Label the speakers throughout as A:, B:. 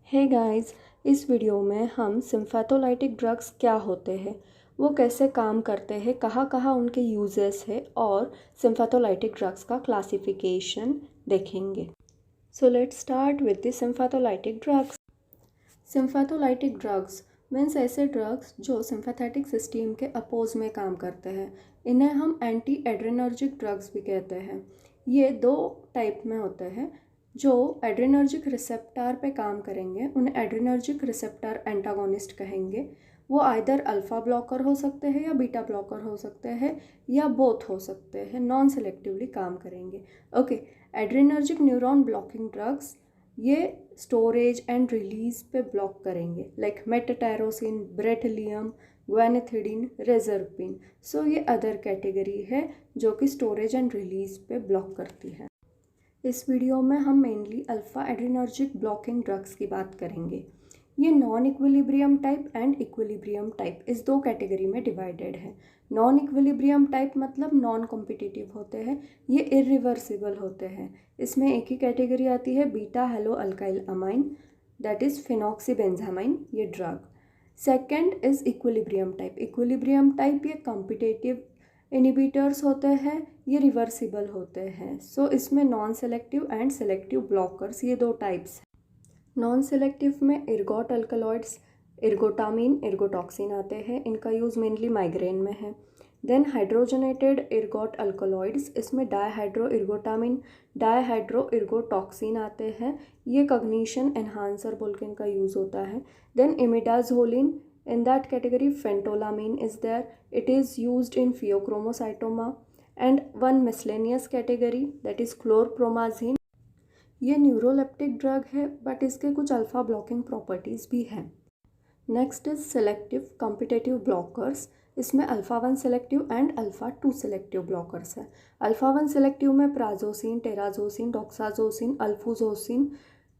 A: Hey guys, इस video में हम सिम्फैथोलाइटिक ड्रग्स क्या होते हैं, वो कैसे काम करते हैं, कहाँ कहाँ उनके यूजेस है और सिम्फैथोलाइटिक ड्रग्स का क्लासिफिकेशन देखेंगे। So let's start with the sympatholytic drugs. Sympatholytic drugs means ऐसे ड्रग्स जो सिम्पैथेटिक सिस्टम के अपोज में काम करते हैं। इन्हें हम एंटी एड्रेनर्जिक ड्रग्स भी कहते हैं। ये दो टाइप में होते हैं। जो एड्रेनर्जिक रिसेप्टर पे काम करेंगे उन्हें एड्रेनर्जिक रिसेप्टर एंटागोनिस्ट कहेंगे। वो आइदर अल्फ़ा ब्लॉकर हो सकते हैं या बीटा ब्लॉकर हो सकते हैं या बोथ हो सकते हैं, नॉन सेलेक्टिवली काम करेंगे। Okay, adrenergic neuron blocking drugs ये स्टोरेज एंड रिलीज पे ब्लॉक करेंगे, लाइक मेटाटेरोसिन, ब्रेटिलियम, ग्वेनेथिडिन, रेजरपिन। सो ये अदर कैटेगरी है जो कि स्टोरेज एंड रिलीज पे ब्लॉक करती है। इस वीडियो में हम mainly alpha adrenergic blocking drugs की बात करेंगे। ये non equilibrium type and equilibrium type इस दो कैटेगरी में डिवाइडेड है। नॉन इक्विलिब्रियम टाइप मतलब नॉन कॉम्पिटिटिव होते हैं, ये इरिवर्सिबल होते हैं। इसमें एक ही कैटेगरी आती है beta halo alkyl amine, that is phenoxybenzamine, ये drug. Second is equilibrium type. Equilibrium type ये कॉम्पिटिटिव इनिबिटर्स होते हैं, ये रिवर्सिबल होते हैं। सो इसमें non selective and selective blockers, ये दो टाइप्स हैं। नॉन सेलेक्टिव में इर्गोट अल्कलॉइड्स, इर्गोटामिन, इर्गोटॉक्सिन आते हैं। इनका यूज़ मेनली माइग्रेन में है। देन हाइड्रोजनेटेड इर्गोट अल्कलॉइड्स, इसमें डायहाइड्रो इर्गोटामिन, डायहाइड्रो इर्गोटॉक्सिन आते हैं। ये कॉग्निशन एनहांसर बोल के इनका यूज़ होता है। Then imidazoline, in that category phentolamine is there, it is used in pheochromocytoma. And one miscellaneous category that is chlorpromazine, ये न्यूरोलेप्टिक ड्रग है बट इसके कुछ अल्फा ब्लॉकिंग प्रॉपर्टीज़ भी हैं। Next is selective competitive blockers. इसमें alpha 1 selective and alpha 2 selective blockers है। Alpha 1 selective में prazosin, terazosin, doxazosin, alfuzosin,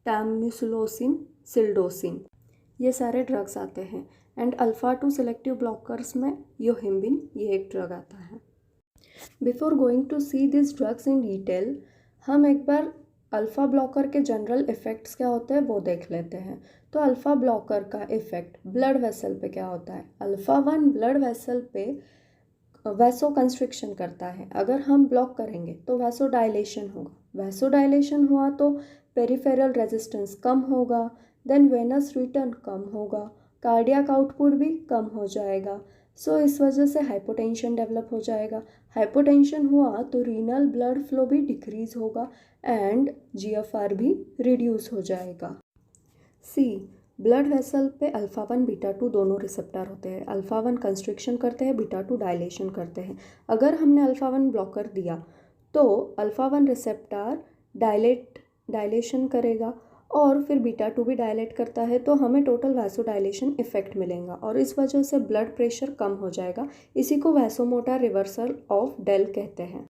A: tamsulosin, silodosin, ये सारे ड्रग्स आते हैं। एंड अल्फ़ा 2 सेलेक्टिव ब्लॉकर्स में योहिम्बिन, ये एक ड्रग आता है। Before going to see this drugs in detail, हम एक बार अल्फ़ा ब्लॉकर के जनरल इफ़ेक्ट्स क्या होते हैं वो देख लेते हैं। तो अल्फ़ा ब्लॉकर का इफ़ेक्ट ब्लड वेसल पे क्या होता है। अल्फ़ा 1 ब्लड वेसल पे वैसो कंस्ट्रिक्शन करता है। अगर हम ब्लॉक करेंगे तो वैसो डायलेशन होगा। वैसो डायलेशन हुआ तो पेरिफेरल रेजिस्टेंस कम होगा, देन वेनस रिटर्न कम होगा, कार्डियक आउटपुट भी कम हो जाएगा। सो इस वजह से हाइपोटेंशन डेवलप हो जाएगा। हाइपोटेंशन हुआ तो रीनल ब्लड फ्लो भी डिक्रीज होगा एंड जीएफआर भी रिड्यूस हो जाएगा। सी, ब्लड वेसल पे अल्फ़ा 1 बीटा 2 दोनों रिसेप्टर होते हैं। अल्फ़ा 1 कंस्ट्रिक्शन करते हैं, बीटा 2 डायलेशन करते हैं। अगर हमने अल्फ़ा 1 ब्लॉकर दिया तो अल्फ़ा 1 रिसेप्टर डायलेशन करेगा और फिर बीटा 2 भी डायलेट करता है, तो हमें टोटल वैसो डायलेशन इफेक्ट मिलेगा और इस वजह से ब्लड प्रेशर कम हो जाएगा। इसी को वैसोमोटर रिवर्सल ऑफ डेल कहते हैं।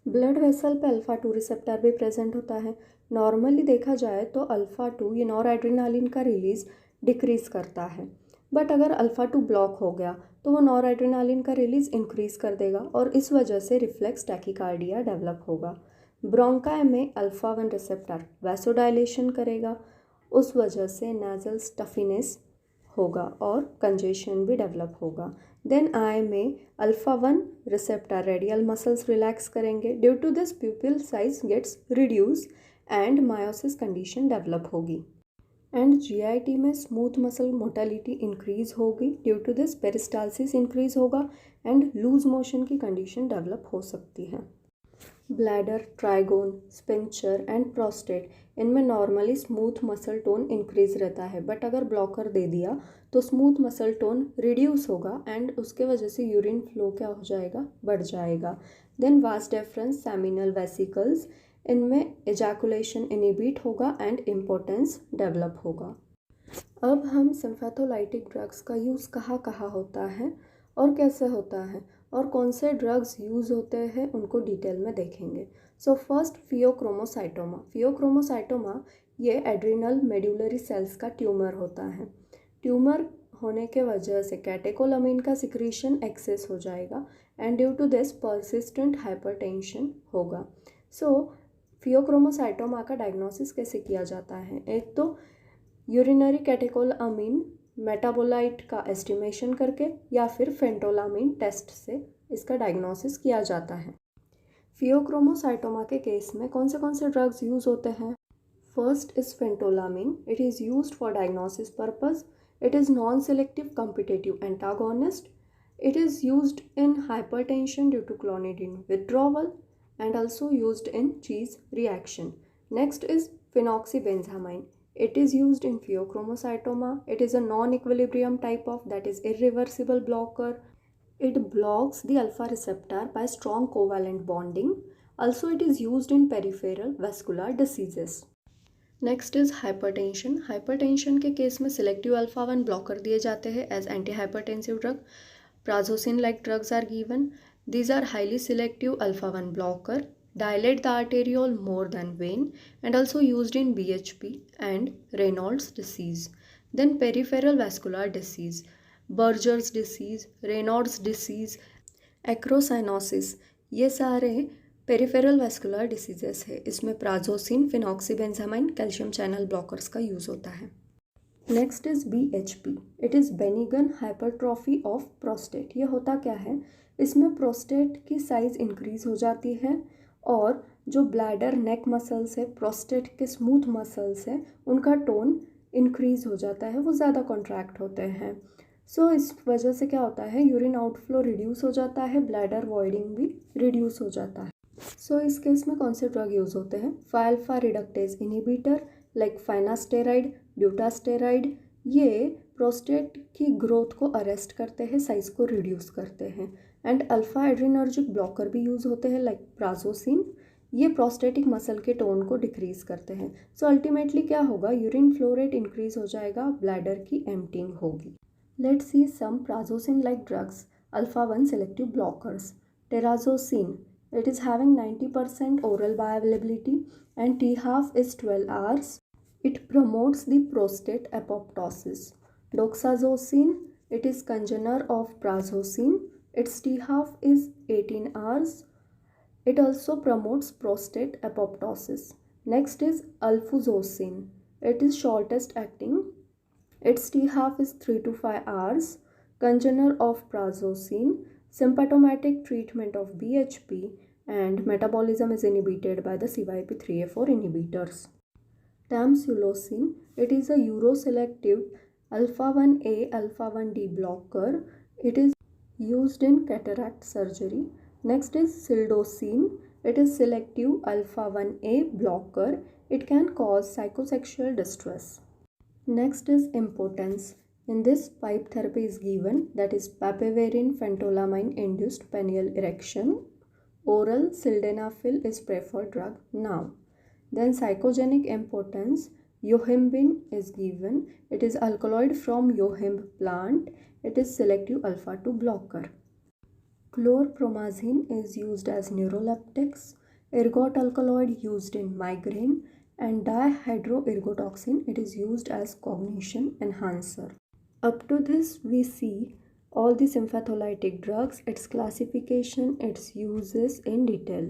A: ब्लड वेसल पे अल्फ़ा 2 रिसेप्टर भी प्रेजेंट होता है। नॉर्मली देखा जाए तो अल्फ़ा 2 ये नॉर एड्रेनालिन का रिलीज़ डिक्रीज करता है, बट अगर अल्फ़ा 2 ब्लॉक हो गया तो वो नॉर एड्रेनालिन का रिलीज़ इंक्रीज कर देगा और इस वजह से रिफ्लेक्स टैकीकार्डिया डेवलप होगा। ब्रोंकाई में अल्फ़ा 1 रिसेप्टर वैसोडाइलेशन करेगा, उस वजह से नाजल स्टफिनेस होगा और कंजेशन भी डेवलप होगा। देन आई में alpha 1 receptor radial muscles relax करेंगे, due to this pupil size gets reduce and miosis condition develop होगी। एंड जीआईटी में स्मूथ मसल मोटालिटी इंक्रीज होगी, due to this peristalsis increase होगा and loose motion की condition develop हो सकती है। Bladder, trigone, sphincter and prostate, इनमें normally smooth muscle tone increase रहता है, बट अगर ब्लॉकर दे दिया तो स्मूथ मसल टोन रिड्यूस होगा एंड उसके वजह से यूरिन फ्लो क्या हो जाएगा, बढ़ जाएगा। Then vas deferens seminal vesicles, इनमें एजैकुलेशन इनिबिट होगा एंड इम्पोर्टेंस डेवलप होगा। अब हम सिम्फैथोलाइटिक ड्रग्स का यूज़ कहाँ कहाँ होता है और कैसे होता है और कौन से ड्रग्स यूज़ होते हैं उनको डिटेल में देखेंगे। So first, pheochromocytoma. फियोक्रोमोसाइटोमा ये एड्रिनल मेडुलरी सेल्स का ट्यूमर होता है। ट्यूमर होने के वजह से कैटेकोलामिन का सिक्रीशन एक्सेस हो जाएगा and due to this persistent hypertension होगा। सो फियोक्रोमोसाइटोमा का डायग्नोसिस कैसे किया जाता है। एक तो यूरिनरी कैटेकोलामीन मेटाबोलाइट का एस्टिमेशन करके या फिर फेंटोलामीन टेस्ट से इसका डायग्नोसिस किया जाता है। फियोक्रोमोसाइटोमा के केस में कौन से ड्रग्स यूज़ होते हैं? First is फेंटोलामीन. It is used for diagnosis purpose. It is non-selective competitive antagonist. It is used in hypertension due to clonidine withdrawal and also used in Cheese reaction. Next is phenoxybenzamine. It is used in pheochromocytoma. It is a non-equilibrium type of, that is irreversible blocker. It blocks the alpha receptor by strong covalent bonding. Also it is used in peripheral vascular diseases. Next is hypertension. Hypertension के case में selective alpha 1 blocker दिए जाते हैं as anti hypertensive drug. Prazosin like drugs are given. These are highly selective alpha 1 blocker, dilate the arteriole more than vein, and also used in BHP and Raynaud's disease. Then peripheral vascular disease, Berger's disease, Raynaud's disease, acrocyanosis, ये सारे peripheral vascular diseases है. इसमें prazosin, phenoxybenzamine, calcium channel blockers का use होता है. Next is BHP. It is benign hypertrophy of prostate. ये होता क्या है? इसमें प्रोस्टेट की साइज़ इंक्रीज़ हो जाती है और जो ब्लैडर नेक मसल्स है, प्रोस्टेट के स्मूथ मसल्स है, उनका टोन इंक्रीज़ हो जाता है, वो ज़्यादा कॉन्ट्रैक्ट होते हैं. सो इस वजह से क्या होता है? यूरिन आउटफ्लो रिड्यूस हो जाता है, ब्लैडर वॉइडिंग भी रिड्यूस हो जाता है. सो इस केस में कौन से ड्रग यूज़ होते हैं? फाइल्फा रिडक्टेज इनिबिटर लाइक फाइनास्टेराइड, ब्यूटास्टेराइड. ये प्रोस्टेट की ग्रोथ को अरेस्ट करते हैं, साइज को रिड्यूस करते हैं. एंड अल्फा एड्रिनर्जिक ब्लॉकर भी यूज़ होते हैं लाइक प्राजोसिन. ये प्रोस्टेटिक मसल के टोन को डिक्रीज करते हैं. सो अल्टीमेटली क्या होगा? यूरिन फ्लो रेट इंक्रीज हो जाएगा, ब्लैडर की एम्प्टिंग होगी. Let's see some prazosin like drugs, alpha 1 selective blockers. Terazosin. It is having 90% oral bioavailability and T-half is 12 hours. It promotes the prostate apoptosis. Doxazocin. It is congener of prazosin. Its T-half is 18 hours. It also promotes prostate apoptosis. Next is alfuzosin. It is shortest acting. Its T-half is 3 to 5 hours. Congener of prazosin. Symptomatic treatment of BHP and metabolism is inhibited by the CYP3A4 inhibitors. Tamsulosin. It is a uroselective alpha 1A alpha 1D blocker. It is used in cataract surgery. Next is sildosin. It is selective alpha 1A blocker. It can cause psychosexual distress. Next is impotence. In this, pipe therapy is given, that is papaverine phentolamine induced perineal erection. Oral sildenafil is preferred drug now. Then psychogenic impotence, yohimbine is given. It is alkaloid from yohimb plant. It is selective alpha 2 blocker. Chlorpromazine is used as neuroleptics. Ergot alkaloid used in migraine. And dihydroergotoxin, it is used as cognition enhancer. Up to this, we see all the sympatholytic drugs, its classification, its uses in detail.